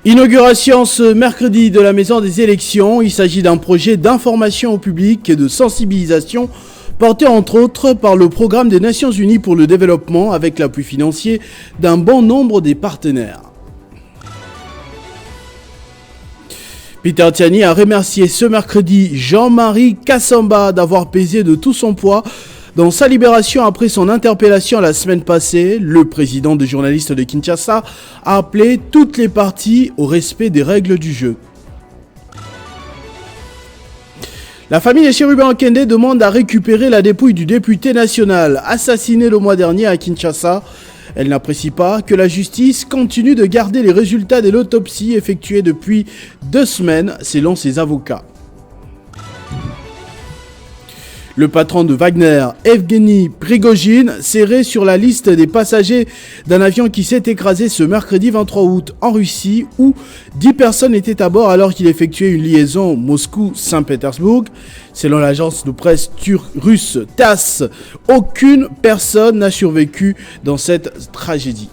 Inauguration ce mercredi de la Maison des élections. Il s'agit d'un projet d'information au public et de sensibilisation porté entre autres par le programme des Nations Unies pour le développement avec l'appui financier d'un bon nombre des partenaires. Peter Tiani a remercié ce mercredi Jean-Marie Kassamba d'avoir pesé de tout son poids dans sa libération après son interpellation la semaine passée. Le président des journalistes de Kinshasa a appelé toutes les parties au respect des règles du jeu. La famille de Chérubin Okende demande à récupérer la dépouille du député national assassiné le mois dernier à Kinshasa. Elle n'apprécie pas que la justice continue de garder les résultats de l'autopsie effectuée depuis 2 semaines selon ses avocats. Le patron de Wagner, Evgeny Prigojine, serré sur la liste des passagers d'un avion qui s'est écrasé ce mercredi 23 août en Russie où 10 personnes étaient à bord alors qu'il effectuait une liaison Moscou-Saint-Pétersbourg. Selon l'agence de presse russe TASS, aucune personne n'a survécu dans cette tragédie.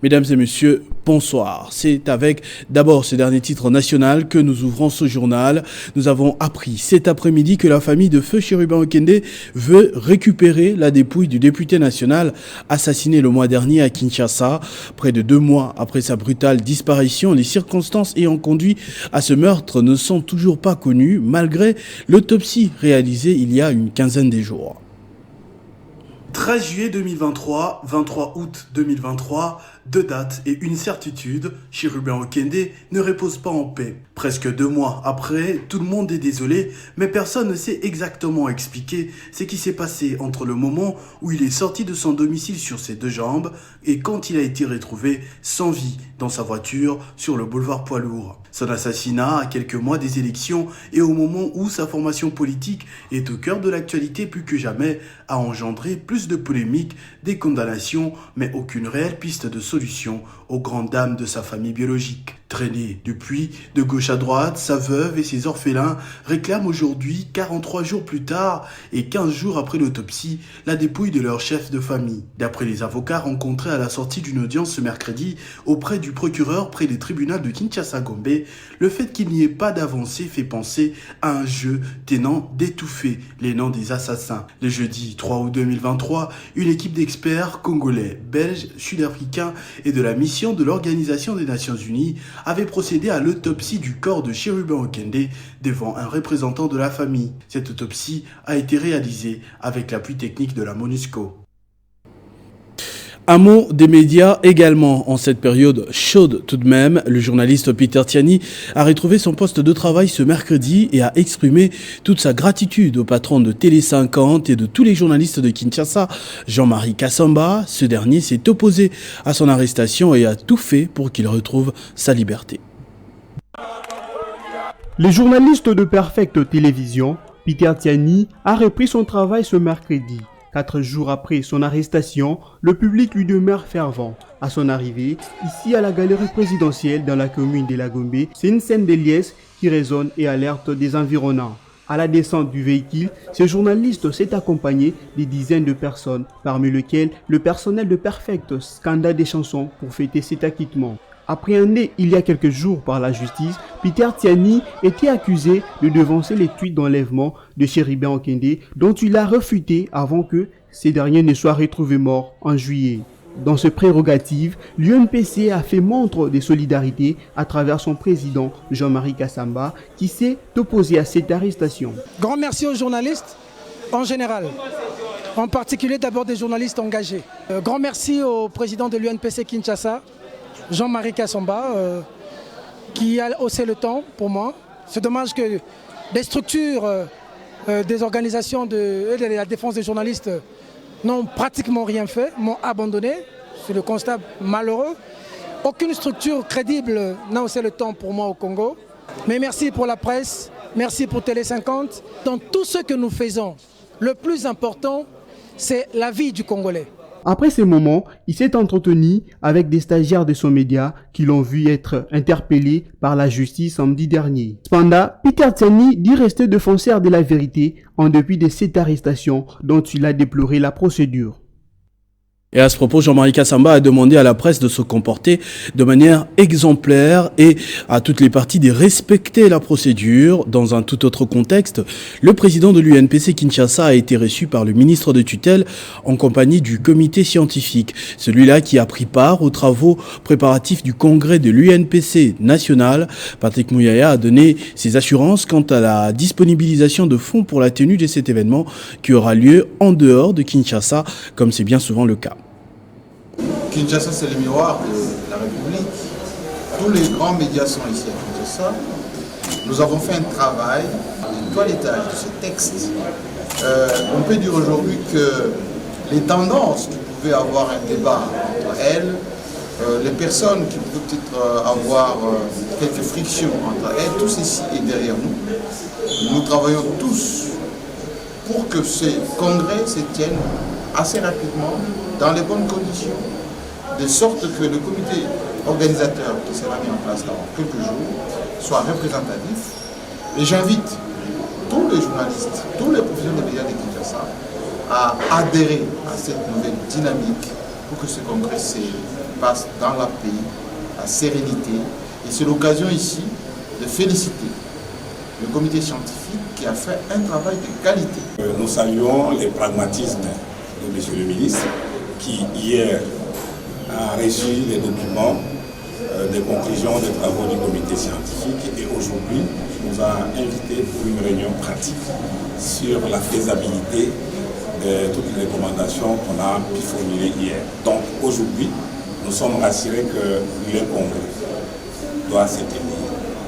Mesdames et messieurs, bonsoir. C'est avec d'abord ce dernier titre national que nous ouvrons ce journal. Nous avons appris cet après-midi que la famille de feu Chérubin Okende veut récupérer la dépouille du député national assassiné le mois dernier à Kinshasa. Près de 2 mois après sa brutale disparition, les circonstances ayant conduit à ce meurtre ne sont toujours pas connues malgré l'autopsie réalisée il y a une quinzaine de jours. 13 juillet 2023, 23 août 2023, 2 dates et une certitude, Chérubin Okende ne repose pas en paix. Presque 2 mois après, tout le monde est désolé, mais personne ne sait exactement expliquer ce qui s'est passé entre le moment où il est sorti de son domicile sur ses 2 jambes et quand il a été retrouvé sans vie dans sa voiture sur le boulevard Poids-Lourd. Son assassinat à quelques mois des élections et au moment où sa formation politique est au cœur de l'actualité plus que jamais a engendré plus de polémiques, des condamnations, mais aucune réelle piste de solution aux grandes dames de sa famille biologique. Traîné depuis de gauche à droite, sa veuve et ses orphelins réclament aujourd'hui, 43 jours plus tard et 15 jours après l'autopsie, la dépouille de leur chef de famille. D'après les avocats rencontrés à la sortie d'une audience ce mercredi auprès du procureur près des tribunaux de Kinshasa-Gombe, le fait qu'il n'y ait pas d'avancée fait penser à un jeu tenant d'étouffer les noms des assassins. Le jeudi 3 août 2023, une équipe d'experts congolais, belges, sud-africains et de la mission de l'Organisation des Nations Unies avait procédé à l'autopsie du corps de Chérubin Okende devant un représentant de la famille. Cette autopsie a été réalisée avec l'appui technique de la MONUSCO. Un mot des médias également en cette période chaude tout de même. Le journaliste Peter Tiani a retrouvé son poste de travail ce mercredi et a exprimé toute sa gratitude au patron de Télé 50 et de tous les journalistes de Kinshasa, Jean-Marie Kassamba. Ce dernier s'est opposé à son arrestation et a tout fait pour qu'il retrouve sa liberté. Les journalistes de Perfect Télévision, Peter Tiani, a repris son travail ce mercredi. 4 jours après son arrestation, le public lui demeure fervent. À son arrivée, ici à la galerie présidentielle dans la commune de la Gombe, c'est une scène de liesse qui résonne et alerte des environnants. À la descente du véhicule, ce journaliste s'est accompagné des dizaines de personnes, parmi lesquelles le personnel de Perfect scanda des chansons pour fêter cet acquittement. Appréhendé il y a quelques jours par la justice, Peter Tiani était accusé de devancer les tweets d'enlèvement de Chérubin Okende dont il a refuté avant que ces derniers ne soient retrouvés morts en juillet. Dans ce prérogative, l'UNPC a fait montre de solidarité à travers son président Jean-Marie Kassamba qui s'est opposé à cette arrestation. Grand merci aux journalistes en général, en particulier d'abord des journalistes engagés. Grand merci au président de l'UNPC Kinshasa, Jean-Marie Kassamba, qui a haussé le temps pour moi. C'est dommage que des structures, des organisations de la défense des journalistes n'ont pratiquement rien fait, m'ont abandonné. C'est le constat malheureux. Aucune structure crédible n'a haussé le temps pour moi au Congo. Mais merci pour la presse, merci pour Télé 50. Dans tout ce que nous faisons, le plus important, c'est la vie du Congolais. Après ces moments, il s'est entretenu avec des stagiaires de son média qui l'ont vu être interpellés par la justice samedi dernier. Cependant, Peter Tiani dit rester défenseur de la vérité en dépit de cette arrestation dont il a déploré la procédure. Et à ce propos, Jean-Marie Kassamba a demandé à la presse de se comporter de manière exemplaire et à toutes les parties de respecter la procédure. Dans un tout autre contexte, le président de l'UNPC Kinshasa a été reçu par le ministre de tutelle en compagnie du comité scientifique. Celui-là qui a pris part aux travaux préparatifs du congrès de l'UNPC national. Patrick Mouyaya a donné ses assurances quant à la disponibilisation de fonds pour la tenue de cet événement qui aura lieu en dehors de Kinshasa, comme c'est bien souvent le cas. Kinshasa, c'est le miroir de la République. Tous les grands médias sont ici à Kinshasa. Nous avons fait un travail de toilettage de ce texte. On peut dire aujourd'hui que les tendances qui pouvaient avoir un débat entre elles, les personnes qui pouvaient peut-être avoir quelques frictions entre elles, tout ceci est derrière nous. Nous travaillons tous pour que ce congrès se tienne assez rapidement, dans les bonnes conditions, de sorte que le comité organisateur qui sera mis en place dans quelques jours soit représentatif. Et j'invite tous les journalistes, tous les professionnels des médias de Kinshasa à adhérer à cette nouvelle dynamique pour que ce congrès se passe dans la paix, la sérénité. Et c'est l'occasion ici de féliciter le comité scientifique qui a fait un travail de qualité. Nous saluons les pragmatismes de M. le ministre qui hier a reçu les documents des conclusions des travaux du comité scientifique et aujourd'hui nous a invités pour une réunion pratique sur la faisabilité de toutes les recommandations qu'on a pu formuler hier. Donc aujourd'hui, nous sommes rassurés que le congrès doit se tenir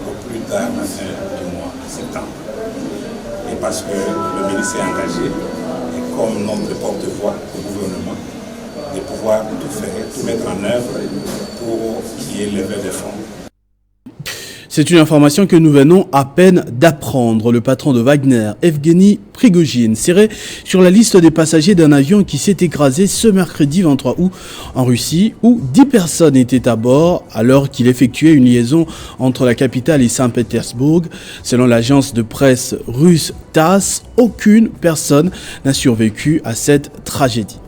au plus tard la fin du mois de septembre. Et parce que le ministre est engagé, et comme notre porte-voix du gouvernement, de pouvoir tout faire, tout mettre en œuvre pour qu'il y ait levé des fonds. C'est une information que nous venons à peine d'apprendre. Le patron de Wagner, Evgeny Prigojine, serait sur la liste des passagers d'un avion qui s'est écrasé ce mercredi 23 août en Russie, où 10 personnes étaient à bord alors qu'il effectuait une liaison entre la capitale et Saint-Pétersbourg. Selon l'agence de presse russe TASS, aucune personne n'a survécu à cette tragédie.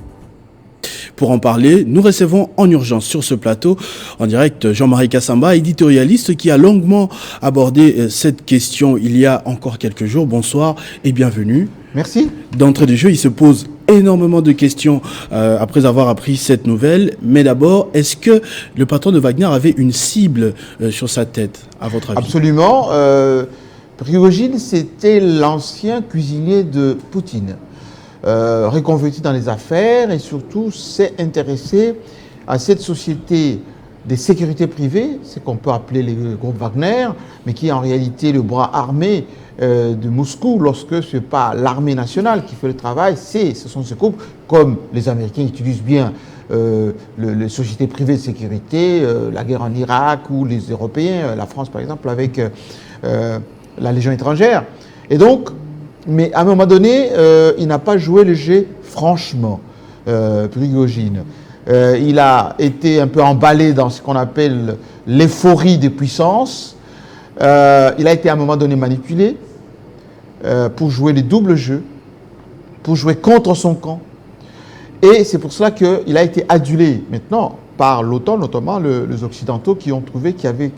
Pour en parler, nous recevons en urgence sur ce plateau, en direct, Jean-Marie Kassamba, éditorialiste qui a longuement abordé cette question il y a encore quelques jours. Bonsoir et bienvenue. Merci. D'entrée de jeu, il se pose énormément de questions après avoir appris cette nouvelle. Mais d'abord, est-ce que le patron de Wagner avait une cible sur sa tête, à votre avis? Absolument. Prigojine, c'était l'ancien cuisinier de Poutine. Reconverti dans les affaires et surtout s'est intéressé à cette société de sécurité privée, ce qu'on peut appeler le groupe Wagner, mais qui est en réalité le bras armé de Moscou lorsque ce n'est pas l'armée nationale qui fait le travail, ce sont ces groupes comme les Américains utilisent bien les sociétés privées de sécurité, la guerre en Irak ou les Européens, la France par exemple avec la Légion étrangère. Et donc, mais à un moment donné, il n'a pas joué le jeu franchement, Prigojine. Il a été un peu emballé dans ce qu'on appelle l'euphorie des puissances. Il a été à un moment donné manipulé pour jouer les doubles jeux, pour jouer contre son camp. Et c'est pour cela qu'il a été adulé maintenant par l'OTAN, notamment les Occidentaux qui ont trouvé qu'il y avait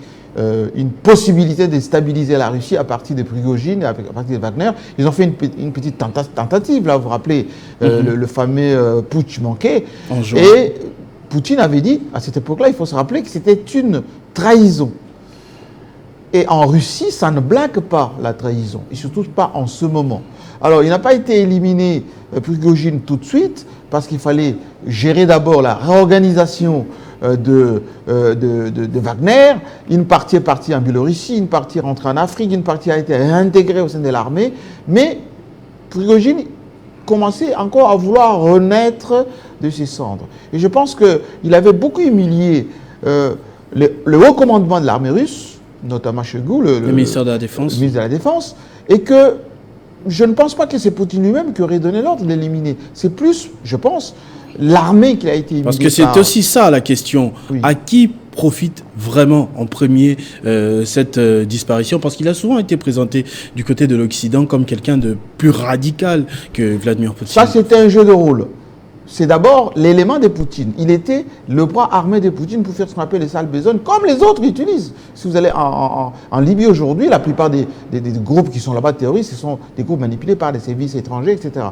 une possibilité de stabiliser la Russie à partir de Prigojine, à partir de Wagner. Ils ont fait une petite tentative, là, vous vous rappelez, le fameux putsch manqué. Et Poutine avait dit, à cette époque-là, il faut se rappeler que c'était une trahison. Et en Russie, ça ne blague pas la trahison, et surtout pas en ce moment. Alors, il n'a pas été éliminé, Prigojine, tout de suite, parce qu'il fallait gérer d'abord la réorganisation de Wagner. Une partie est partie en Biélorussie, une partie est rentrée en Afrique, une partie a été réintégrée au sein de l'armée. Mais Prigojine commençait encore à vouloir renaître de ses cendres. Et je pense qu'il avait beaucoup humilié le haut commandement de l'armée russe, notamment Shoigu, le ministre de la Défense. Le ministre de la Défense, et que je ne pense pas que c'est Poutine lui-même qui aurait donné l'ordre de l'éliminer. C'est plus, je pense, l'armée qui a été éliminée. Parce que c'est aussi ça la question. Oui. À qui profite vraiment en premier cette disparition? Parce qu'il a souvent été présenté du côté de l'Occident comme quelqu'un de plus radical que Vladimir Poutine. Ça, c'était un jeu de rôle. c'est d'abord l'élément de Poutine. Il était le bras armé de Poutine pour faire ce qu'on appelle les sales besognes, comme les autres utilisent. Si vous allez en Libye aujourd'hui, la plupart des groupes qui sont là-bas terroristes, ce sont des groupes manipulés par des services étrangers, etc.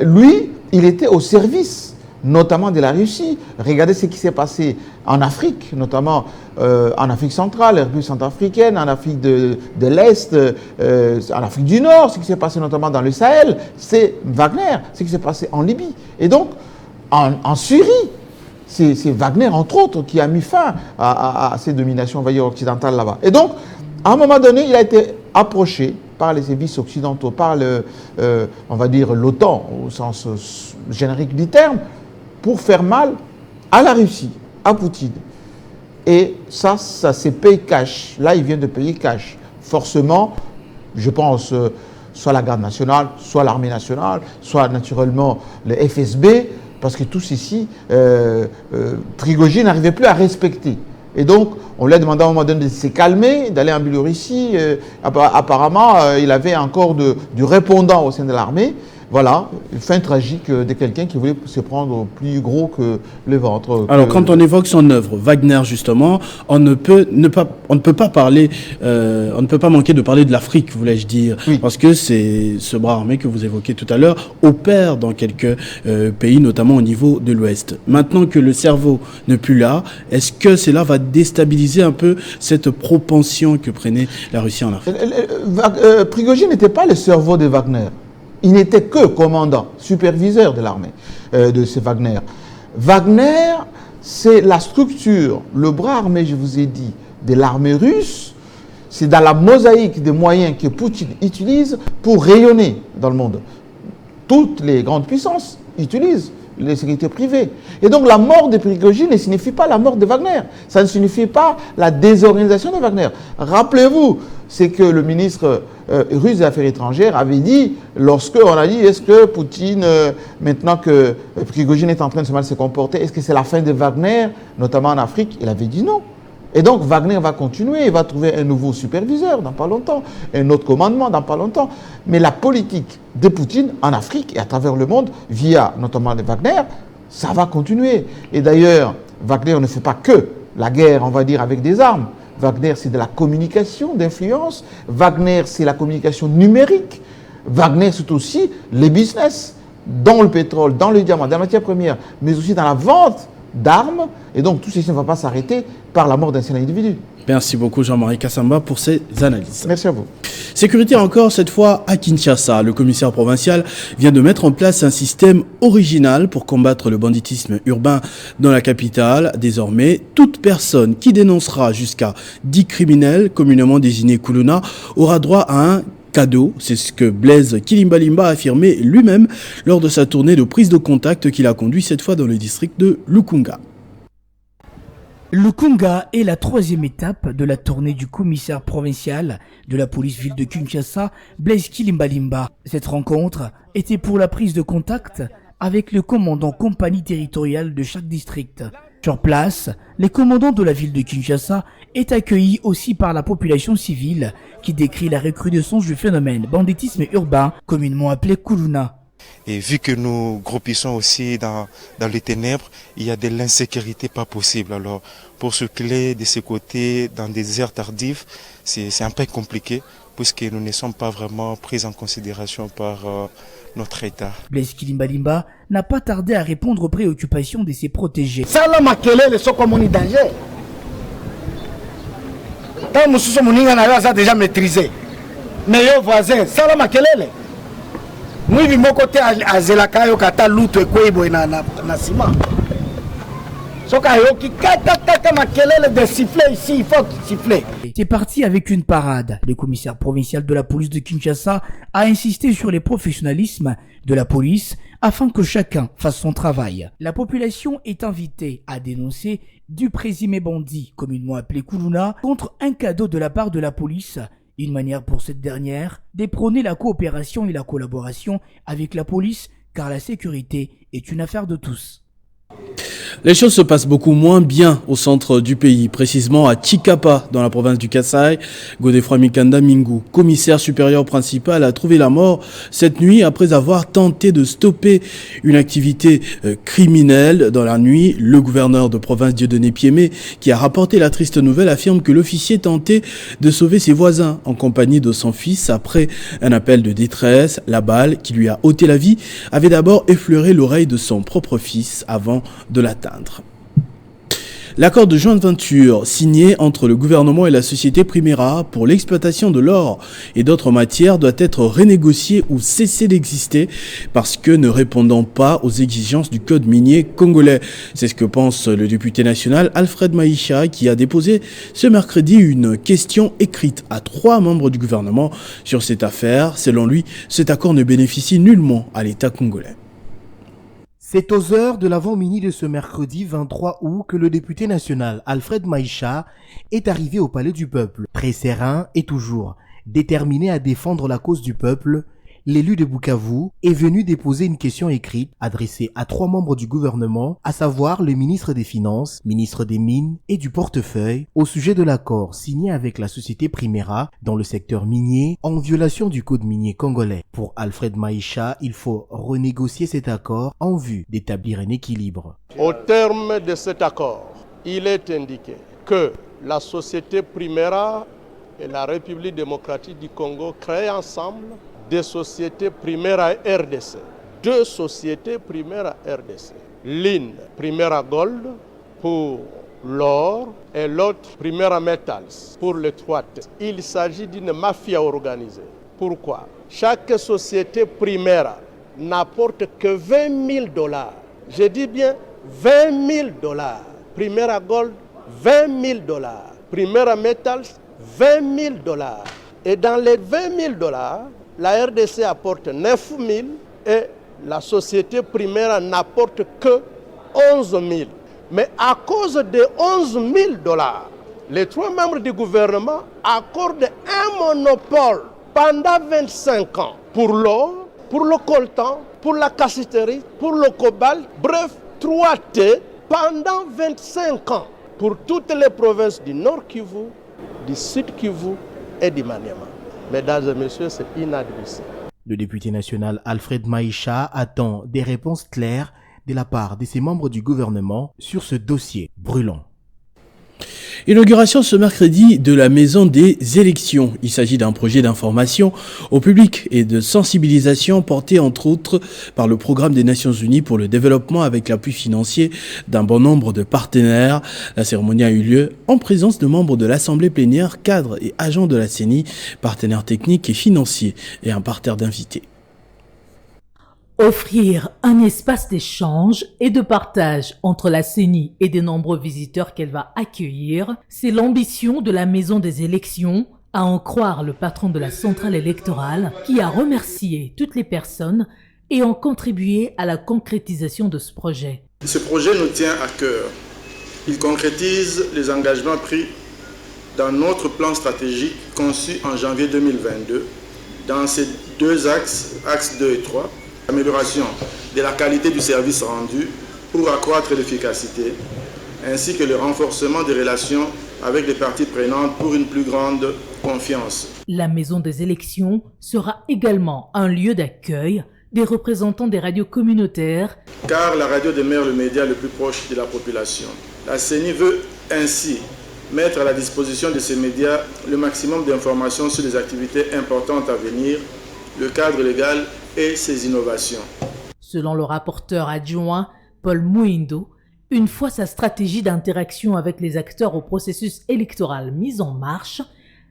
Lui, il était au service notamment de la Russie. Regardez ce qui s'est passé en Afrique, notamment en Afrique centrale, la République centrafricaine, en Afrique de l'Est, en Afrique du Nord, ce qui s'est passé notamment dans le Sahel, c'est Wagner, ce qui s'est passé en Libye. Et donc, en Syrie, c'est Wagner, entre autres, qui a mis fin à ces dominations, on va dire, occidentales là-bas. Et donc, à un moment donné, il a été approché par les services occidentaux, par on va dire l'OTAN, au sens générique du terme, pour faire mal à la Russie, à Poutine. Et ça s'est payé cash. Là, il vient de payer cash. Forcément, je pense, soit la garde nationale, soit l'armée nationale, soit naturellement le FSB, parce que tous ici, Prigojine n'arrivait plus à respecter. Et donc, on lui a demandé à un moment donné de se calmer, d'aller en Biélorussie. Apparemment, il avait encore du répondant au sein de l'armée. Voilà, une fin tragique de quelqu'un qui voulait se prendre plus gros que le ventre. Alors, quand on évoque son œuvre, Wagner, justement, on ne peut pas parler, on ne peut pas manquer de parler de l'Afrique, voulais-je dire, oui. Parce que c'est ce bras armé que vous évoquez tout à l'heure opère dans quelques pays, notamment au niveau de l'Ouest. Maintenant que le cerveau n'est plus là, est-ce que cela va déstabiliser un peu cette propension que prenait la Russie en Afrique? Prigojine n'était pas le cerveau de Wagner. Il n'était que commandant, superviseur de l'armée, de ce Wagner. Wagner, c'est la structure, le bras armé, je vous ai dit, de l'armée russe. C'est dans la mosaïque des moyens que Poutine utilise pour rayonner dans le monde. Toutes les grandes puissances utilisent les sécurités privées. Et donc la mort de Prigojine ne signifie pas la mort de Wagner. Ça ne signifie pas la désorganisation de Wagner. Rappelez-vous, c'est que le ministre russe des Affaires étrangères avait dit, lorsqu'on a dit, est-ce que Poutine, maintenant que Prigojine est en train de se mal se comporter, est-ce que c'est la fin de Wagner, notamment en Afrique? Il avait dit non. Et donc Wagner va continuer, il va trouver un nouveau superviseur dans pas longtemps, un autre commandement dans pas longtemps. Mais la politique de Poutine en Afrique et à travers le monde, via notamment de Wagner, ça va continuer. Et d'ailleurs, Wagner ne fait pas que la guerre, on va dire, avec des armes. Wagner, c'est de la communication d'influence. Wagner, c'est la communication numérique. Wagner, c'est aussi les business, dans le pétrole, dans le diamant, dans la matière première, mais aussi dans la vente d'armes. Et donc, tout ceci ne va pas s'arrêter par la mort d'un seul individu. Merci beaucoup Jean-Marie Kassamba pour ces analyses. Merci à vous. Sécurité encore, cette fois à Kinshasa. Le commissaire provincial vient de mettre en place un système original pour combattre le banditisme urbain dans la capitale. Désormais, toute personne qui dénoncera jusqu'à 10 criminels, communément désignés Kuluna, aura droit à un cadeau. C'est ce que Blaise Kilimbalimba a affirmé lui-même lors de sa tournée de prise de contact qu'il a conduit cette fois dans le district de Lukunga. Lukunga est la troisième étape de la tournée du commissaire provincial de la police ville de Kinshasa, Blaise Kilimbalimba. Cette rencontre était pour la prise de contact avec le commandant compagnie territoriale de chaque district. Sur place, les commandants de la ville de Kinshasa est accueilli aussi par la population civile qui décrit la recrudescence du phénomène banditisme urbain, communément appelé Kuluna. Et vu que nous groupissons aussi dans les ténèbres, il y a de l'insécurité pas possible. Alors, pour circuler de ce côté dans des heures tardives, c'est un peu compliqué puisque nous ne sommes pas vraiment pris en considération par notre État. Blaise Kilimbalimba n'a pas tardé à répondre aux préoccupations de ses protégés. Ça, là, makelele, sont comme on est danger. Tant nous sommes déjà maîtrisé. Mais les voisins, ça, là, makelele. Moi, de mon côté, à Zelakayo, kata luto ekwe na ciment. C'est parti avec une parade. Le commissaire provincial de la police de Kinshasa a insisté sur le professionnalisme de la police afin que chacun fasse son travail. La population est invitée à dénoncer du présumé bandit, communément appelé Kuluna, contre un cadeau de la part de la police. Une manière pour cette dernière de prôner la coopération et la collaboration avec la police, car la sécurité est une affaire de tous. Les choses se passent beaucoup moins bien au centre du pays, précisément à Chikapa, dans la province du Kasaï. Godefroid Mikanda Mingu, commissaire supérieur principal, a trouvé la mort cette nuit après avoir tenté de stopper une activité criminelle dans la nuit. Le gouverneur de province Dieudonné Piémé, qui a rapporté la triste nouvelle, affirme que l'officier tentait de sauver ses voisins en compagnie de son fils après un appel de détresse. La balle, qui lui a ôté la vie, avait d'abord effleuré l'oreille de son propre fils avant de l'atteindre. L'accord de joint venture signé entre le gouvernement et la société Primera pour l'exploitation de l'or et d'autres matières doit être renégocié ou cesser d'exister parce que ne répondant pas aux exigences du code minier congolais. C'est ce que pense le député national Alfred Maïcha, qui a déposé ce mercredi une question écrite à 3 membres du gouvernement sur cette affaire. Selon lui, cet accord ne bénéficie nullement à l'État congolais. C'est aux heures de l'avant-midi de ce mercredi 23 août que le député national Alfred Maïcha est arrivé au Palais du Peuple. Très serein et toujours déterminé à défendre la cause du peuple, l'élu de Bukavu est venu déposer une question écrite adressée à 3 membres du gouvernement, à savoir le ministre des Finances, ministre des Mines et du Portefeuille, au sujet de l'accord signé avec la société Primera dans le secteur minier en violation du code minier congolais. Pour Alfred Maïcha, il faut renégocier cet accord en vue d'établir un équilibre. Au terme de cet accord, il est indiqué que la société Primera et la République démocratique du Congo créent ensemble des sociétés Primera RDC. 2 sociétés Primera RDC. L'une, Primera Gold, pour l'or, et l'autre, Primera Metals, pour le toit. Il s'agit d'une mafia organisée. Pourquoi? Chaque société Primera n'apporte que $20 000. Je dis bien $20 000. Primera Gold, $20 000. Primera Metals, $20 000. Et dans les $20 000, la RDC apporte 9 000 et la société Primera n'apporte que 11 000. Mais à cause de 11 000 $, les 3 membres du gouvernement accordent un monopole pendant 25 ans pour l'or, pour le coltan, pour la cassiterie, pour le cobalt, bref, 3T pendant 25 ans pour toutes les provinces du Nord Kivu, du Sud Kivu et du Maniema. Mesdames et messieurs, c'est inadmissible. Le député national Alfred Maïcha attend des réponses claires de la part de ses membres du gouvernement sur ce dossier brûlant. Inauguration ce mercredi de la Maison des élections. Il s'agit d'un projet d'information au public et de sensibilisation porté entre autres par le Programme des Nations Unies pour le développement avec l'appui financier d'un bon nombre de partenaires. La cérémonie a eu lieu en présence de membres de l'Assemblée plénière, cadres et agents de la CENI, partenaires techniques et financiers et un parterre d'invités. Offrir un espace d'échange et de partage entre la CENI et des nombreux visiteurs qu'elle va accueillir, c'est l'ambition de la Maison des élections, à en croire le patron de la centrale électorale, qui a remercié toutes les personnes ayant contribué à la concrétisation de ce projet. Ce projet nous tient à cœur. Il concrétise les engagements pris dans notre plan stratégique conçu en janvier 2022 dans ces 2 axes, axes 2 et 3, l'amélioration de la qualité du service rendu pour accroître l'efficacité, ainsi que le renforcement des relations avec les parties prenantes pour une plus grande confiance. La Maison des élections sera également un lieu d'accueil des représentants des radios communautaires. Car la radio demeure le média le plus proche de la population. La CENI veut ainsi mettre à la disposition de ces médias le maximum d'informations sur les activités importantes à venir, le cadre légal et ses innovations. Selon le rapporteur adjoint Paul Mouindo, une fois sa stratégie d'interaction avec les acteurs au processus électoral mise en marche,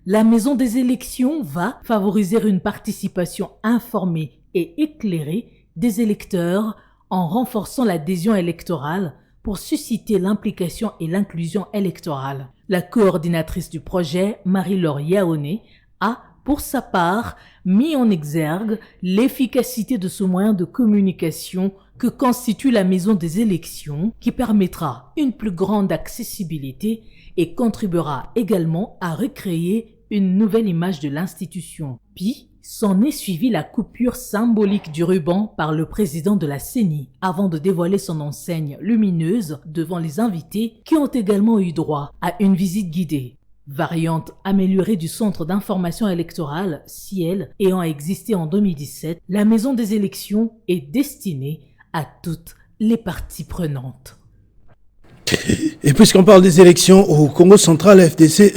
la Maison des élections va favoriser une participation informée et éclairée des électeurs en renforçant l'adhésion électorale pour susciter l'implication et l'inclusion électorale. La coordinatrice du projet, Marie-Laure Yaoné, a pour sa part, mis en exergue l'efficacité de ce moyen de communication que constitue la Maison des élections, qui permettra une plus grande accessibilité et contribuera également à recréer une nouvelle image de l'institution. Puis, S'en est suivi la coupure symbolique du ruban par le président de la CENI avant de dévoiler son enseigne lumineuse devant les invités qui ont également eu droit à une visite guidée. Variante améliorée du Centre d'information électorale, CIEL, ayant existé en 2017, la maison des élections est destinée à toutes les parties prenantes. Et puisqu'on parle des élections au Congo central, la FDC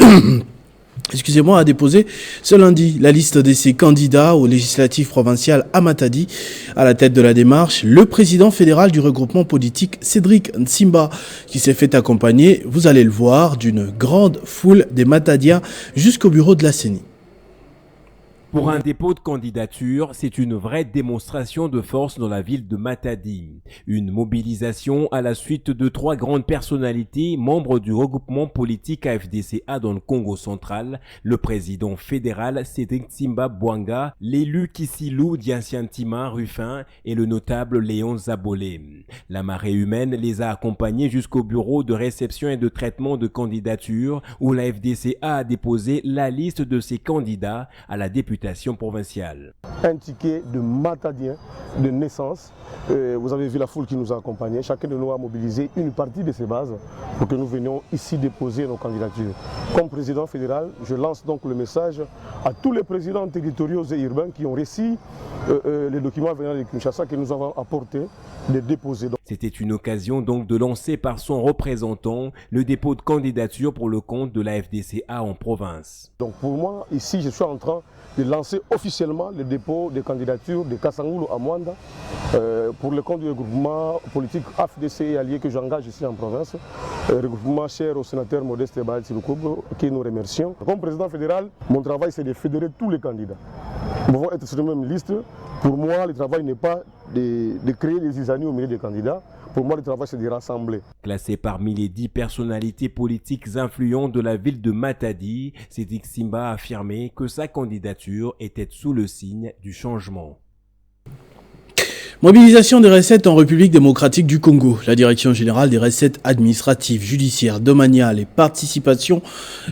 a déposé ce lundi la liste de ses candidats aux législatives provinciales à Matadi. À la tête de la démarche, le président fédéral du regroupement politique, Cédric Nsimba, qui s'est fait accompagner, vous allez le voir, d'une grande foule des Matadiens jusqu'au bureau de la CENI. Pour un dépôt de candidature, c'est une vraie démonstration de force dans la ville de Matadi. Une mobilisation à la suite de 3 grandes personnalités, membres du regroupement politique AFDCA dans le Congo central, le président fédéral Cédric Nsimba Bwanga, l'élu Kisilou Diansiantima Ruffin et le notable Léon Zabolé. La marée humaine les a accompagnés jusqu'au bureau de réception et de traitement de candidature où la FDCA a déposé la liste de ses candidats à la députation provinciale. Un ticket de Matadien de naissance. Vous avez vu la foule qui nous a accompagnés. Chacun de nous a mobilisé une partie de ses bases pour que nous venions ici déposer nos candidatures. Comme président fédéral, je lance donc le message à tous les présidents territoriaux et urbains qui ont reçu les documents venant de Kinshasa que nous avons apportés de déposer. C'était une occasion donc de lancer par son représentant le dépôt de candidature pour le compte de la FDCA en province. Donc pour moi, ici, je suis en train de lancer officiellement le dépôt de candidature de Kassangoulou à Mwanda pour le compte du regroupement politique AFDC et allié que j'engage ici en province, regroupement cher au sénateur Modeste Baal Siloukoub, qui nous remercions. Comme président fédéral, mon travail c'est de fédérer tous les candidats. Nous pouvons être sur la même liste. Pour moi, le travail n'est pas de créer des zizanies au milieu des candidats. Pour moi, le travail, c'est de rassembler. Classé parmi les 10 personnalités politiques influentes de la ville de Matadi, Cédric Nsimba a affirmé que sa candidature était sous le signe du changement. Mobilisation des recettes en République démocratique du Congo. La Direction générale des recettes administratives, judiciaires, domaniales et participations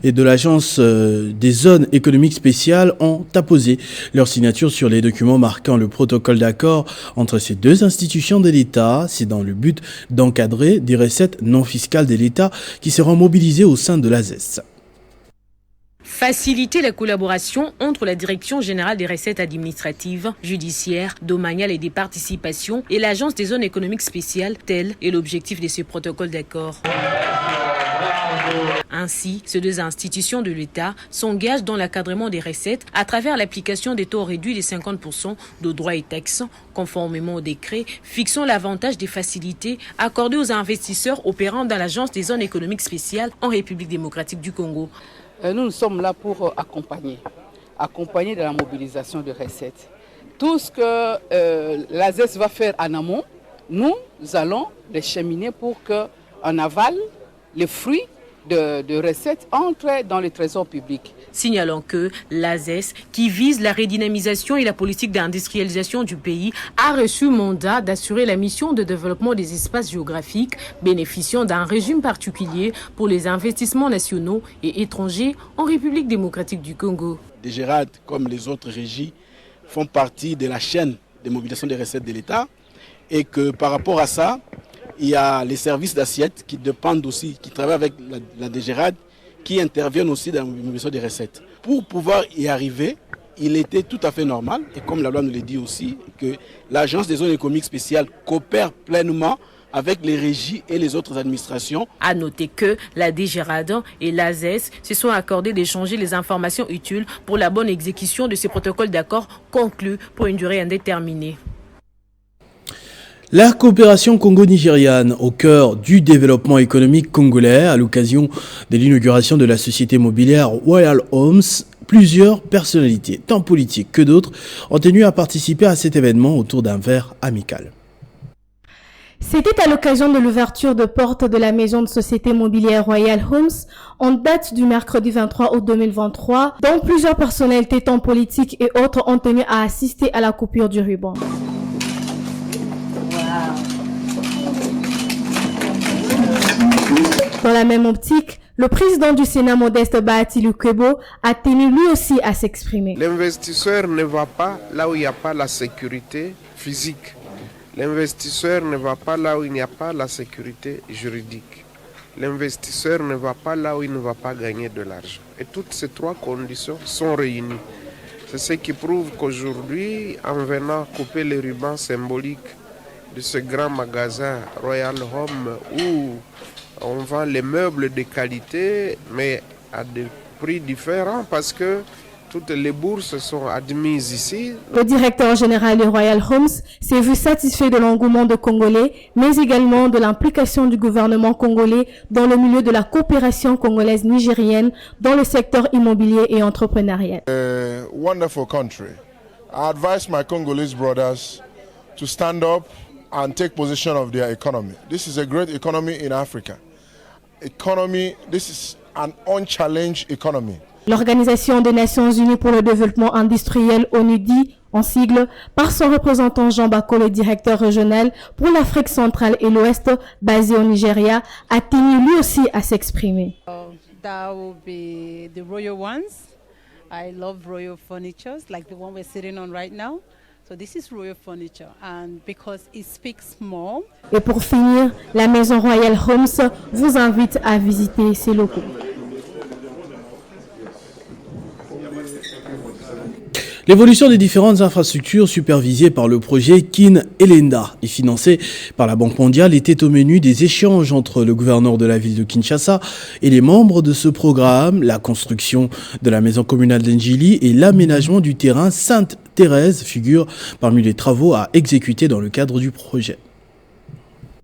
et de l'Agence des zones économiques spéciales ont apposé leur signature sur les documents marquant le protocole d'accord entre ces deux institutions de l'État. C'est dans le but d'encadrer des recettes non fiscales de l'État qui seront mobilisées au sein de l'AZES. Faciliter la collaboration entre la Direction générale des recettes administratives, judiciaires, domaniales et des participations et l'Agence des zones économiques spéciales, tel est l'objectif de ce protocole d'accord. Ainsi, ces deux institutions de l'État s'engagent dans l'encadrement des recettes à travers l'application des taux réduits de 50% de droits et taxes, conformément au décret fixant l'avantage des facilités accordées aux investisseurs opérant dans l'Agence des zones économiques spéciales en République démocratique du Congo. Nous sommes là pour accompagner de la mobilisation de recettes. Tout ce que l'AZES va faire en amont, nous allons les cheminer pour qu'en aval, les fruits de recettes entrent dans le trésor public. Signalons que l'AZES, qui vise la redynamisation et la politique d'industrialisation du pays, a reçu mandat d'assurer la mission de développement des espaces géographiques bénéficiant d'un régime particulier pour les investissements nationaux et étrangers en République démocratique du Congo. Des GERAD, comme les autres régies, font partie de la chaîne de mobilisation des recettes de l'État et que par rapport à ça, il y a les services d'assiette qui dépendent aussi, qui travaillent avec la DGRAD, qui interviennent aussi dans la mobilisation des recettes. Pour pouvoir y arriver, il était tout à fait normal, et comme la loi nous le dit aussi, que l'Agence des zones économiques spéciales coopère pleinement avec les régies et les autres administrations. À noter que la DGRAD et l'AZES se sont accordés d'échanger les informations utiles pour la bonne exécution de ces protocoles d'accord conclus pour une durée indéterminée. La coopération congo-nigériane au cœur du développement économique congolais à l'occasion de l'inauguration de la société mobilière Royal Homes. Plusieurs personnalités, tant politiques que d'autres, ont tenu à participer à cet événement autour d'un verre amical. C'était à l'occasion de l'ouverture de porte de la maison de société mobilière Royal Homes en date du mercredi 23 août 2023, dont plusieurs personnalités tant politiques et autres ont tenu à assister à la coupure du ruban. Dans la même optique, Le président du Sénat, Modeste Bahati Lukwebo, a tenu lui aussi à s'exprimer. L'investisseur ne va pas là où il n'y a pas la sécurité physique. L'investisseur ne va pas là où il n'y a pas la sécurité juridique. L'investisseur ne va pas là où il ne va pas gagner de l'argent. Et toutes ces trois conditions sont réunies. C'est ce qui prouve qu'aujourd'hui, en venant couper les rubans symboliques de ce grand magasin Royal Home où on vend les meubles de qualité, mais à des prix différents parce que toutes les bourses sont admises ici. Le directeur général de Royal Homes s'est vu satisfait de l'engouement des Congolais, mais également de l'implication du gouvernement congolais dans le milieu de la coopération congolaise nigérienne dans le secteur immobilier et entrepreneurial. A wonderful country. I advise my Congolese brothers to stand up and take possession of their economy. This is a great economy in Africa. This is an unchallenged economy. L'Organisation des Nations Unies pour le développement industriel, ONUDI, en sigle, par son représentant Jean Bako, le directeur régional pour l'Afrique centrale et l'Ouest, basé au Nigeria, a tenu lui aussi à s'exprimer. That will be the royal ones. I love royal furnitures like the one we're sitting on right now. So this is royal furniture, and because it speaks more. Et pour finir, la maison Royal Homes vous invite à visiter ses locaux. L'évolution des différentes infrastructures supervisées par le projet Kin Elenda et financé par la Banque mondiale était au menu des échanges entre le gouverneur de la ville de Kinshasa et les membres de ce programme, la construction de la maison communale d'Ndjili et l'aménagement du terrain Sainte-Thérèse figurent parmi les travaux à exécuter dans le cadre du projet.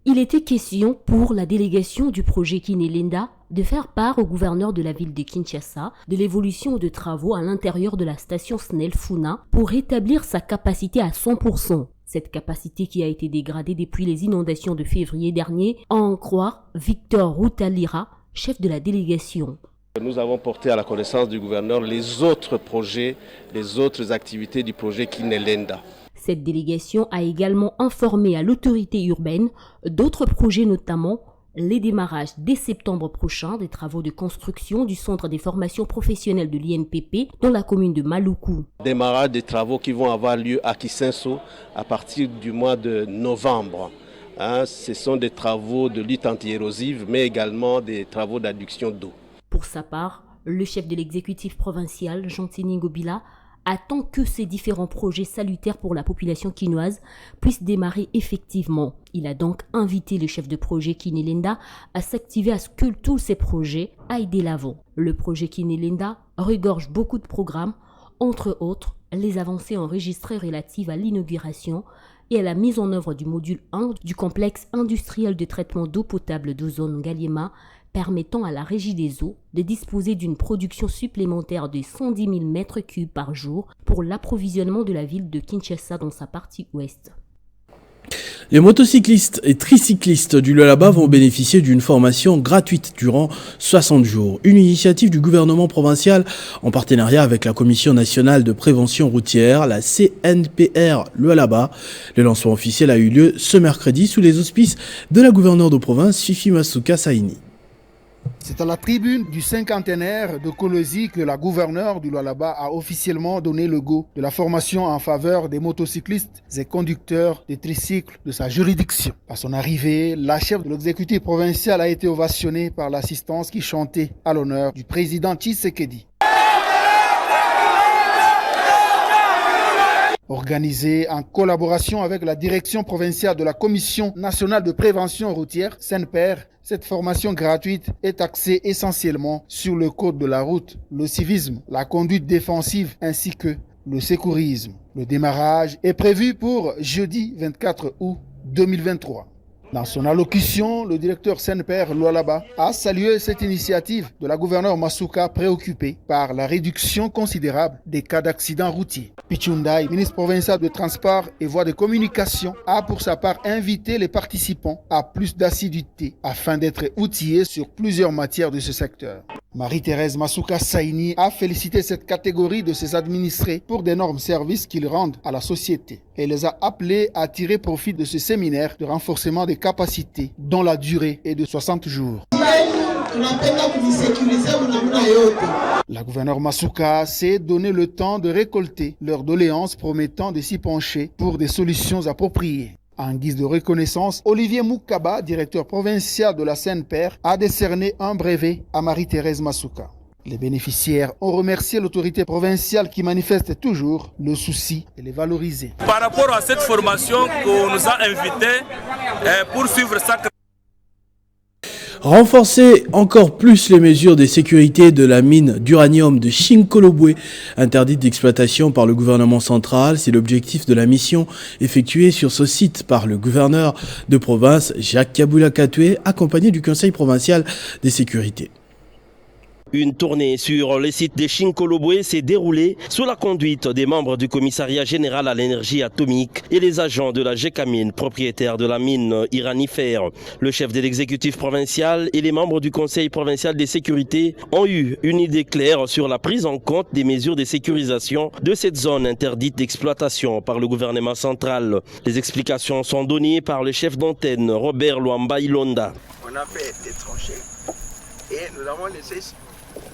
Il était question pour la délégation du projet Kin Elenda de faire part au gouverneur de la ville de Kinshasa de l'évolution de travaux à l'intérieur de la station Snell Funa pour rétablir sa capacité à 100%. Cette capacité qui a été dégradée depuis les inondations de février dernier, à en croire Victor Routalira, chef de la délégation. Nous avons porté à la connaissance du gouverneur les autres projets, les autres activités du projet Kin Elenda. Cette délégation a également informé à l'autorité urbaine d'autres projets, notamment les démarrages dès septembre prochain des travaux de construction du centre des formations professionnelles de l'INPP dans la commune de Maluku. Démarrage des travaux qui vont avoir lieu à Kisenso à partir du mois de novembre. Ce sont des travaux de lutte anti-érosive, mais également des travaux d'adduction d'eau. Pour sa part, le chef de l'exécutif provincial, Jean-Tini Ngobila, attend que ces différents projets salutaires pour la population quinoise puissent démarrer effectivement. Il a donc invité le chef de projet Kin Elenda à s'activer à ce que tous ces projets aillent de l'avant. Le projet Kin Elenda regorge beaucoup de programmes, entre autres les avancées enregistrées relatives à l'inauguration et à la mise en œuvre du module 1 du complexe industriel de traitement d'eau potable d'Ozone Ngaliema, permettant à la Régie des eaux de disposer d'une production supplémentaire de 110 000 m3 par jour pour l'approvisionnement de la ville de Kinshasa dans sa partie ouest. Les motocyclistes et tricyclistes du Lualaba vont bénéficier d'une formation gratuite durant 60 jours. Une initiative du gouvernement provincial en partenariat avec la Commission nationale de prévention routière, la CNPR Lualaba. Le lancement officiel a eu lieu ce mercredi sous les auspices de la gouverneure de province Fifi Masuka Saini. C'est à la tribune du cinquantenaire de Kolosi que la gouverneure du Lualaba a officiellement donné le go de la formation en faveur des motocyclistes et conducteurs des tricycles de sa juridiction. À son arrivée, la chef de l'exécutif provincial a été ovationnée par l'assistance qui chantait à l'honneur du président Tshisekedi. Organisée en collaboration avec la direction provinciale de la Commission nationale de prévention routière, CNPR, cette formation gratuite est axée essentiellement sur le code de la route, le civisme, la conduite défensive ainsi que le secourisme. Le démarrage est prévu pour jeudi 24 août 2023. Dans son allocution, le directeur CNPR Lualaba a salué cette initiative de la gouverneure Masuka préoccupée par la réduction considérable des cas d'accidents routiers. Pichundaï, ministre provincial de Transport et Voies de Communication, a pour sa part invité les participants à plus d'assiduité afin d'être outillés sur plusieurs matières de ce secteur. Marie-Thérèse Masuka Saini a félicité cette catégorie de ses administrés pour d'énormes services qu'ils rendent à la société et les a appelés à tirer profit de ce séminaire de renforcement des capacités dont la durée est de 60 jours. La gouverneure Masuka s'est donné le temps de récolter leurs doléances, promettant de s'y pencher pour des solutions appropriées. En guise de reconnaissance, Olivier Moukaba, directeur provincial de la CNPR, a décerné un brevet à Marie-Thérèse Masuka. Les bénéficiaires ont remercié l'autorité provinciale qui manifeste toujours le souci de les valoriser. Par rapport à cette formation qu'on nous a invités pour suivre ça. Renforcer encore plus les mesures de sécurité de la mine d'uranium de Chinkolobwe, interdite d'exploitation par le gouvernement central, c'est l'objectif de la mission effectuée sur ce site par le gouverneur de province Jacques Kabula Katoué, accompagné du Conseil provincial des sécurités. Une tournée sur le site de Chinkolobwe s'est déroulée sous la conduite des membres du commissariat général à l'énergie atomique et les agents de la GECAMINE, propriétaire de la mine iranifère. Le chef de l'exécutif provincial et les membres du conseil provincial des sécurités ont eu une idée claire sur la prise en compte des mesures de sécurisation de cette zone interdite d'exploitation par le gouvernement central. Les explications sont données par le chef d'antenne Robert Luamba Ilonda. On a fait des tranchées et nous avons laissé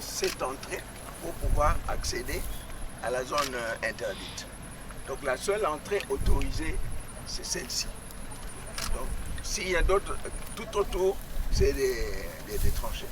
cette entrée pour pouvoir accéder à la zone interdite. Donc la seule entrée autorisée, c'est celle-ci. Donc s'il y a d'autres, tout autour, c'est des tranchées.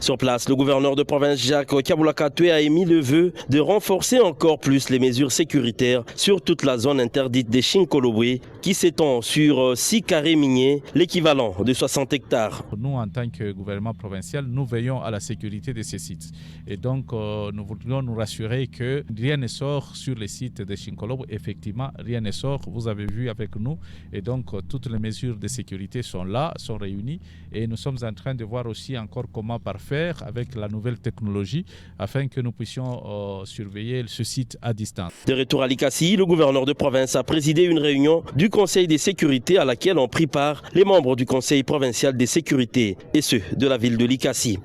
Sur place, le gouverneur de province Jacques Kabula Katoué a émis le vœu de renforcer encore plus les mesures sécuritaires sur toute la zone interdite des Chinkolobwe qui s'étend sur 6 carrés miniers, l'équivalent de 60 hectares. Nous, en tant que gouvernement provincial, nous veillons à la sécurité de ces sites. Et donc, nous voudrions nous rassurer que rien ne sort sur les sites de Chinkolobwe. Effectivement, rien ne sort, vous avez vu avec nous. Et donc, toutes les mesures de sécurité sont là, sont réunies. Et nous sommes en train de voir aussi encore comment faire avec la nouvelle technologie afin que nous puissions surveiller ce site à distance. De retour à Likassi, le gouverneur de province a présidé une réunion du Conseil des sécurités à laquelle ont pris part les membres du Conseil provincial des sécurités et ceux de la ville de Likassi.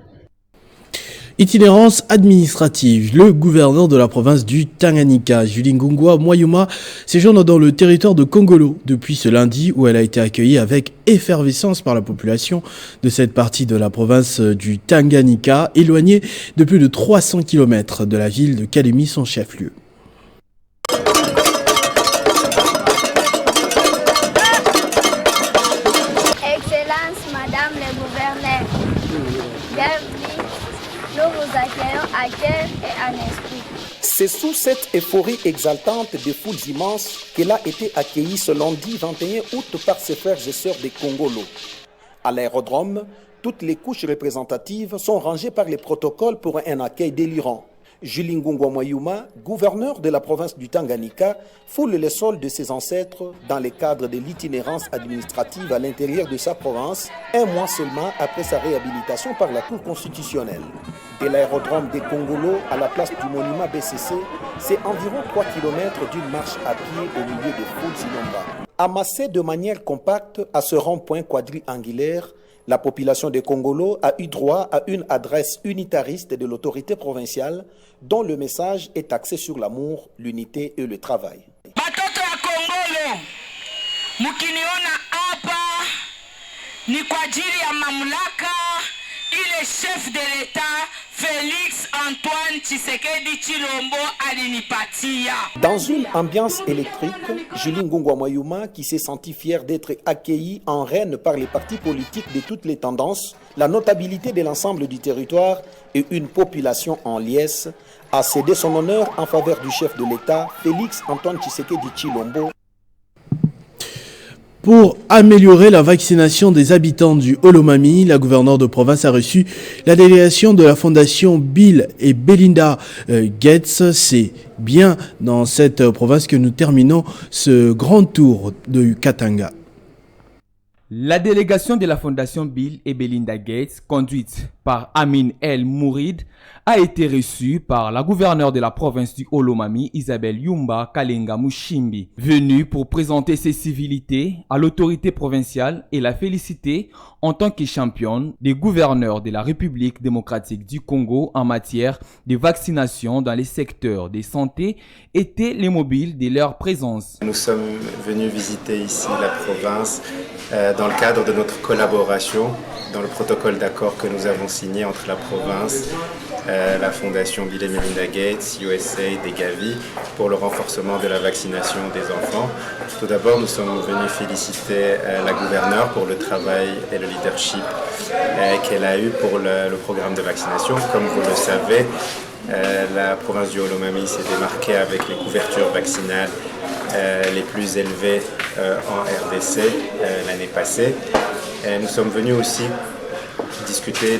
Itinérance administrative. Le gouverneur de la province du Tanganyika, Julingungwa Mwayuma, séjourne dans le territoire de Kongolo depuis ce lundi où elle a été accueillie avec effervescence par la population de cette partie de la province du Tanganyika, éloignée de plus de 300 km de la ville de Kalemi, son chef-lieu. Excellence, Madame le gouverneur, bienvenue. Nous vous accueillons à cœur et en esprit. C'est sous cette euphorie exaltante des foules immenses qu'elle a été accueillie ce lundi 21 août par ses frères et sœurs des Congolo. À l'aérodrome, toutes les couches représentatives sont rangées par les protocoles pour un accueil délirant. Julingungwa Mwayuma, gouverneur de la province du Tanganyika, foule les sols de ses ancêtres dans le cadre de l'itinérance administrative à l'intérieur de sa province, un mois seulement après sa réhabilitation par la Cour constitutionnelle. De l'aérodrome des Congolo à la place du monument BCC, c'est environ 3 km d'une marche à pied au milieu des foules innombrables. Amassée de manière compacte à ce rond-point quadriangulaire, la population de Congolo a eu droit à une adresse unitariste de l'autorité provinciale dont le message est axé sur l'amour, l'unité et le travail. Batoto ya Kongolo, mukiniona hapa ni kwa ajili ya mamlaka ile chef de l'État Félix Antoine Tshisekedi Tshilombo alinipatia. Dans une ambiance électrique, Julingungwa Mwayuma, qui s'est senti fier d'être accueilli en reine par les partis politiques de toutes les tendances, la notabilité de l'ensemble du territoire et une population en liesse, a cédé son honneur en faveur du chef de l'État, Félix Antoine Tshisekedi Tshilombo. Pour améliorer la vaccination des habitants du Olomami, la gouverneure de province a reçu la délégation de la fondation Bill et Belinda Gates. C'est bien dans cette province que nous terminons ce grand tour de Katanga. La délégation de la fondation Bill et Belinda Gates, conduite par Amin El Mourid, a été reçue par la gouverneure de la province du Olomami, Isabelle Yumba Kalenga Mushimbi, venue pour présenter ses civilités à l'autorité provinciale et la féliciter en tant que championne des gouverneurs de la République démocratique du Congo en matière de vaccination dans les secteurs de santé et les mobiles de leur présence. Nous sommes venus visiter ici la province dans le cadre de notre collaboration dans le protocole d'accord que nous avons signé entre la province, la Fondation Bill et Melinda Gates, USAID et Gavi pour le renforcement de la vaccination des enfants. Tout d'abord, nous sommes venus féliciter la gouverneure pour le travail et le leadership qu'elle a eu pour le programme de vaccination. Comme vous le savez, la province du Olomami s'est démarquée avec les couvertures vaccinales les plus élevées en RDC l'année passée. Nous sommes venus aussi discuter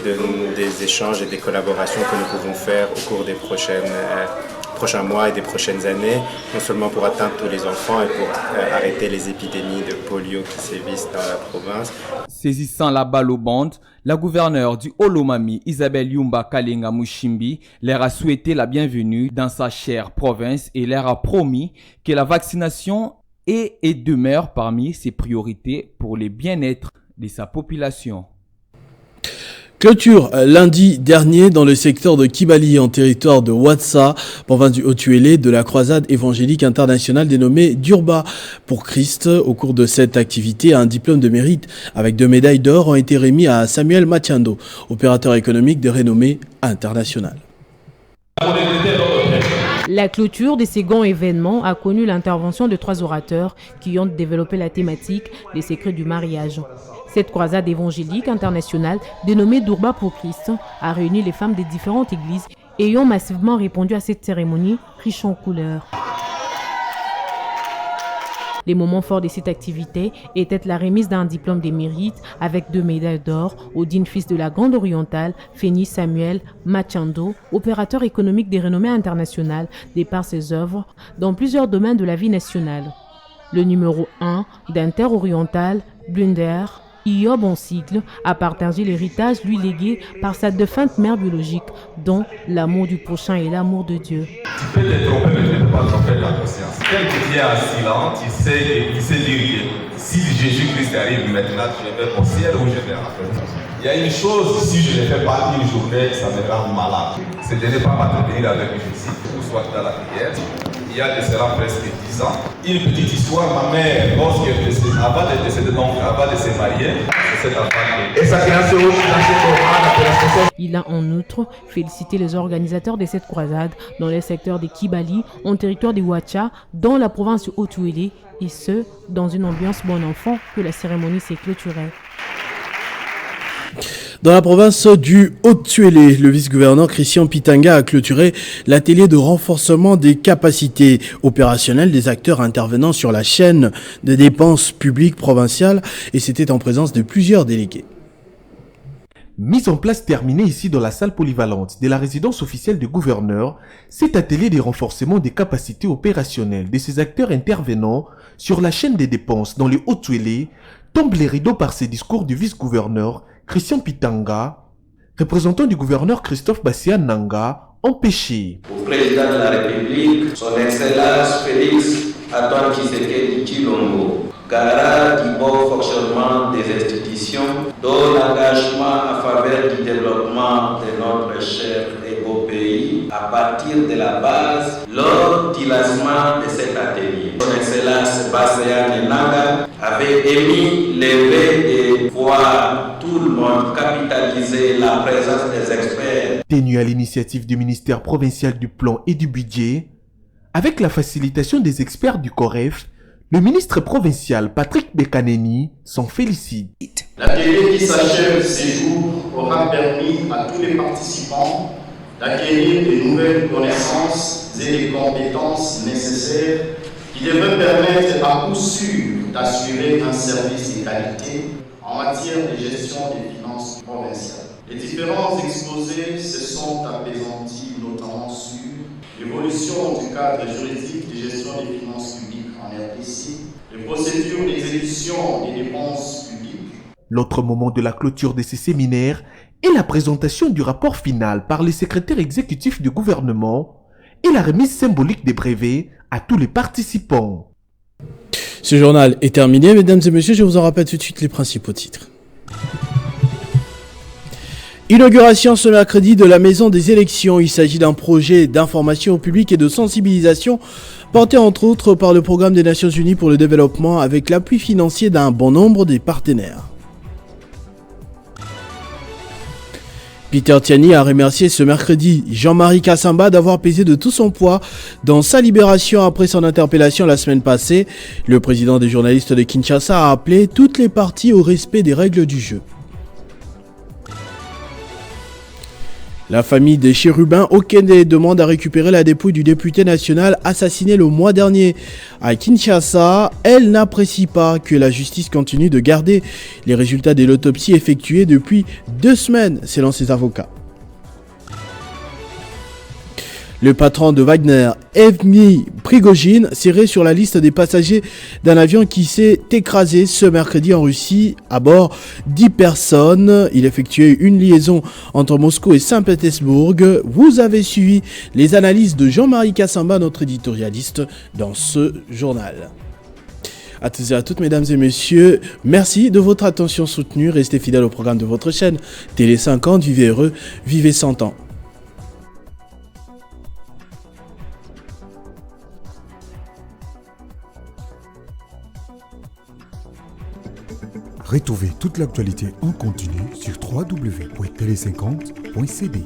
des échanges et des collaborations que nous pouvons faire au cours des prochains mois et des prochaines années, non seulement pour atteindre tous les enfants et pour arrêter les épidémies de polio qui sévissent dans la province. Saisissant la balle au bande, la gouverneure du Olomami, Isabelle Yumba Kalenga Mushimbi, leur a souhaité la bienvenue dans sa chère province et leur a promis que la vaccination est et demeure parmi ses priorités pour le bien-être de sa population. Clôture lundi dernier dans le secteur de Kibali en territoire de Ouatsa, province du Haut-Uélé, de la croisade évangélique internationale dénommée Durba pour Christ. Au cours de cette activité, un diplôme de mérite avec 2 médailles d'or ont été remis à Samuel Machando, opérateur économique de renommée internationale. La clôture de ces grands événements a connu l'intervention de 3 orateurs qui ont développé la thématique des secrets du mariage. Cette croisade évangélique internationale, dénommée Durba pour Christ, a réuni les femmes des différentes églises ayant massivement répondu à cette cérémonie riche en couleurs. Les moments forts de cette activité étaient la remise d'un diplôme de mérite avec 2 médailles d'or au digne fils de la Grande Orientale, Fénis Samuel Machando, opérateur économique de renommée internationale, de par ses œuvres dans plusieurs domaines de la vie nationale. Le numéro 1 d'Inter-Oriental, Blunder, Iob en cycle, a partagé l'héritage lui légué par sa défunte mère biologique, dont l'amour du prochain et l'amour de Dieu. Tu peux te tromper, mais tu ne peux pas tromper la conscience. Quelqu'un qui est assis, tu sais dire que si Jésus-Christ arrive maintenant, je vais au ciel ou je vais en fait. Il y a une chose, si je ne fais pas une journée, ça me rend malade. C'est de ne pas m'entretenir avec Jésus, ou soit dans la prière. Il y a de cela presque 10 ans. Une petite histoire, ma mère, avant de décéder, donc avant de se marier, c'est cette affaire. Et ça crée un Il a en outre félicité les organisateurs de cette croisade dans les secteurs de Kibali, en territoire de Ouatcha, dans la province du Haut-Uélé, et ce, dans une ambiance bon enfant que la cérémonie s'est clôturée. Dans la province du Haut-Uélé, le vice-gouverneur Christian Pitanga a clôturé l'atelier de renforcement des capacités opérationnelles des acteurs intervenant sur la chaîne de dépenses publiques provinciales et c'était en présence de plusieurs délégués. Mise en place terminée ici dans la salle polyvalente de la résidence officielle du gouverneur, cet atelier de renforcement des capacités opérationnelles de ces acteurs intervenant sur la chaîne des dépenses dans le Haut-Uélé tombe les rideaux par ces discours du vice-gouverneur Christian Pitanga, représentant du gouverneur Christophe Bassia Nanga, empêché. Au président de la République, son Excellence Félix Antoine Tshisekedi Tshilombo, garant du bon fonctionnement des institutions, dont l'engagement en faveur du développement de notre cher et beau pays à partir de la base lors du lancement de cet atelier. Son Excellence Bassia Nanga avait émis le vœu de voir tout le monde capitaliser la présence des experts. Tenu à l'initiative du ministère provincial du plan et du budget, avec la facilitation des experts du COREF, le ministre provincial Patrick Bekaneni s'en félicite. L'atelier qui s'achève ce jour aura permis à tous les participants d'acquérir de nouvelles connaissances et des compétences nécessaires qui devraient permettre à coup sûr d'assurer un service de qualité en matière de gestion des finances provinciales. Les différents exposés se sont apaisantis notamment sur l'évolution du cadre juridique de gestion des finances publiques en RDC, les procédures d'exécution des dépenses publiques. L'autre moment de la clôture de ces séminaires est la présentation du rapport final par les secrétaires exécutifs du gouvernement et la remise symbolique des brevets à tous les participants. Ce journal est terminé, mesdames et messieurs, je vous en rappelle tout de suite les principaux titres. Inauguration ce mercredi de la Maison des élections. Il s'agit d'un projet d'information au public et de sensibilisation porté entre autres par le programme des Nations Unies pour le développement avec l'appui financier d'un bon nombre des partenaires. Peter Tiani a remercié ce mercredi Jean-Marie Kassamba d'avoir pesé de tout son poids dans sa libération après son interpellation la semaine passée. Le président des journalistes de Kinshasa a appelé toutes les parties au respect des règles du jeu. La famille des chérubins Okende demande à récupérer la dépouille du député national assassiné le mois dernier à Kinshasa. Elle n'apprécie pas que la justice continue de garder les résultats de l'autopsie effectuée depuis 2 semaines, selon ses avocats. Le patron de Wagner, Evgeny Prigojine, serait sur la liste des passagers d'un avion qui s'est écrasé ce mercredi en Russie. À bord, 10 personnes. Il effectuait une liaison entre Moscou et Saint-Pétersbourg. Vous avez suivi les analyses de Jean-Marie Kassamba, notre éditorialiste, dans ce journal. À tous et à toutes, mesdames et messieurs, merci de votre attention soutenue. Restez fidèles au programme de votre chaîne Télé 50. Vivez heureux, vivez 100 ans. Retrouvez toute l'actualité en continu sur www.tele50.cd.